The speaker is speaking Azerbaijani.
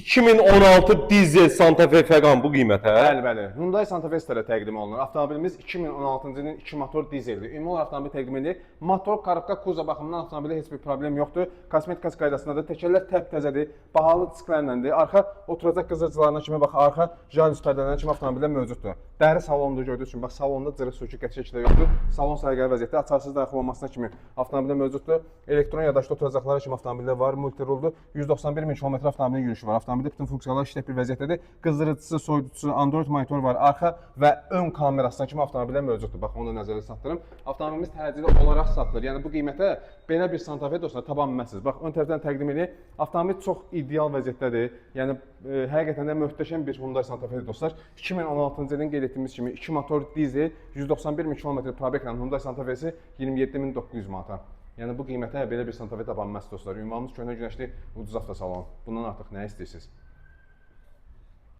2016 dizel Santa Fe Ferrari bu qiymətə. Bəli. Hyundai Santa Fe ilə təqdim olunur. Avtomobilimiz 2016-cı ilin 2 motor dizeldir. Ümumi olaraq avtomobil təqdim edir. Motor, karabka, kuza baxımından avtomobildə heç bir problem yoxdur. Kosmetikası qaydasında da təkərlər təptəzədir. Bahalı disklərləndir. Arxa oturacaq qızırcılarına kimi bax, arxa jalüz pərdələrinə kimi avtomobildə mövcuddur. Dəri salonda gördüyünüz kimi bax, salonda cırıq sökük qəçəkdə yoxdur. Salon səliqəli vəziyyətdə, açarsız daxil olmasına kimi avtomobildə mövcuddur. Elektron yaddaşda oturacaqları kimi avtomobildə var. Multiruldur. 191 min kilometr avtomobilin yürüyüşü var. Avtomobildə bütün funksiyalar işlək bir vəziyyətdədir. Qızdırıcısı, soyuducusu, Android monitor var. Arxa və ön kamerasına kimi avtomobildə mövcuddur. Bax, onu da nəzərə çatdırım. Avtomobilimiz təcili olaraq satılır. Yəni bu qiymətə belə bir Santa Fe dostlar tapa bilməzsiniz. Bax, ön tərəfdən təqdim edir. Avtomobil çox ideal vəziyyətdədir. Yəni həqiqətən də möhtəşəm bir Hyundai Santa Fe dostlar. 2016-cı ilin qeyd etdiyimiz kimi 2 motor dizel 191 min kilometr probeklə Hyundai Santa Fe-si 27900 manata. Yəni bu qiymətə belə bir Santa Fe tapa bilməzsiniz dostlar. Ünvanımız köhnə günəşli ucuz avtosalon. Bundan artıq nə istəyirsiniz?